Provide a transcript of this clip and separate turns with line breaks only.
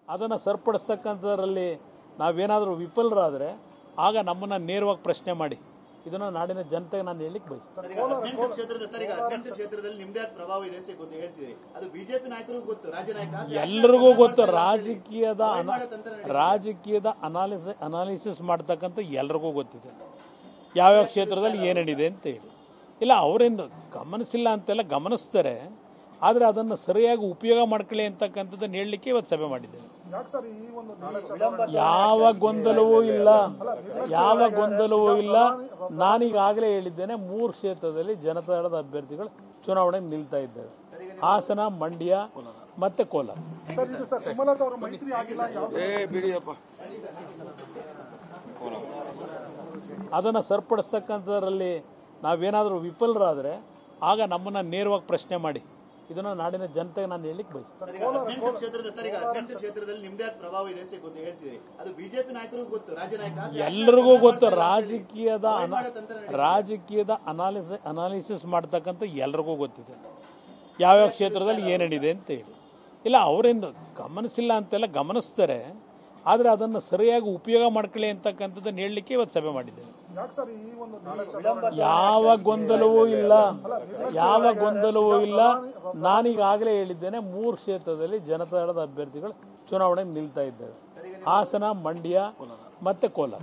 ಅದನ್ನು ಸರಿಪಡಿಸ್ತಕ್ಕಂಥದ್ರಲ್ಲಿ ನಾವೇನಾದರೂ ವಿಫಲರಾದರೆ ಆಗ ನಮ್ಮನ್ನು ನೇರವಾಗಿ ಪ್ರಶ್ನೆ ಮಾಡಿ. ಇದನ್ನು ನಾಡಿನ ಜನತೆಗೆ ನಾನು ಹೇಳಲಿಕ್ಕೆ ಬಯಸ್ತೀನಿ. ಎಲ್ಲರಿಗೂ ಗೊತ್ತು. ರಾಜಕೀಯದ ಅನಾಲಿಸಿಸ್ ಮಾಡ್ತಕ್ಕಂಥ ಎಲ್ರಿಗೂ ಗೊತ್ತಿದೆ ಯಾವ್ಯಾವ ಕ್ಷೇತ್ರದಲ್ಲಿ ಏನು ನಡೀದೆ ಅಂತ ಹೇಳಿ. ಇಲ್ಲ ಅವರಿಂದ ಗಮನಿಸಿಲ್ಲ ಅಂತೆಲ್ಲ ಗಮನಿಸ್ತಾರೆ, ಆದರೆ ಅದನ್ನು ಸರಿಯಾಗಿ ಉಪಯೋಗ ಮಾಡ್ಕೊಳ್ಳಿ ಅಂತಕ್ಕಂಥದ್ದನ್ನು ಹೇಳಲಿಕ್ಕೆ ಇವತ್ತು ಸಭೆ ಮಾಡಿದ್ದೇವೆ. ಯಾವ ಗೊಂದಲವೂ ಇಲ್ಲ. ನಾನೀಗಾಗಲೇ ಹೇಳಿದ್ದೇನೆ, 3 ಕ್ಷೇತ್ರದಲ್ಲಿ ಜನತಾದಳದ ಅಭ್ಯರ್ಥಿಗಳು ಚುನಾವಣೆ ನಿಲ್ತಾ ಇದ್ದೇವೆ. ಹಾಸನ, ಮಂಡ್ಯ ಮತ್ತೆ ಕೋಲಾರ. ಅದನ್ನು ಸರಿಪಡಿಸ್ತಕ್ಕಂಥದ್ರಲ್ಲಿ ನಾವೇನಾದರೂ ವಿಫಲರಾದರೆ ಆಗ ನಮ್ಮನ್ನು ನೇರವಾಗಿ ಪ್ರಶ್ನೆ ಮಾಡಿ. ಇದನ್ನು ನಾಡಿನ ಜನತೆಗೆ ನಾನು ಹೇಳಲಿಕ್ಕೆ ಬಯಸ್ತೀನಿ. ಎಲ್ಲರಿಗೂ ಗೊತ್ತು. ರಾಜಕೀಯದ ಅನಾಲಿಸಿಸ್ ಮಾಡ್ತಕ್ಕಂಥ ಎಲ್ರಿಗೂ ಗೊತ್ತಿದೆ ಯಾವ್ಯಾವ ಕ್ಷೇತ್ರದಲ್ಲಿ ಏನು ನಡೀದೆ ಅಂತ ಹೇಳಿ. ಇಲ್ಲ ಅವರಿಂದ ಗಮನಿಸಿಲ್ಲ ಅಂತೆಲ್ಲ ಗಮನಿಸ್ತಾರೆ, ಆದರೆ ಅದನ್ನು ಸರಿಯಾಗಿ ಉಪಯೋಗ ಮಾಡ್ಕೊಳ್ಳಿ ಅಂತಕ್ಕಂಥದ್ದನ್ನು ಹೇಳಲಿಕ್ಕೆ ಇವತ್ತು ಸಭೆ ಮಾಡಿದ್ದೇವೆ. ಯಾವ ಗೊಂದಲವೂ ಇಲ್ಲ. ನಾನೀಗಾಗಲೇ ಹೇಳಿದ್ದೇನೆ, 3 ಕ್ಷೇತ್ರದಲ್ಲಿ ಜನತಾದಳದ ಅಭ್ಯರ್ಥಿಗಳು ಚುನಾವಣೆ ನಿಲ್ತಾ ಇದ್ದೇವೆ. ಹಾಸನ, ಮಂಡ್ಯ ಮತ್ತೆ ಕೋಲಾರ.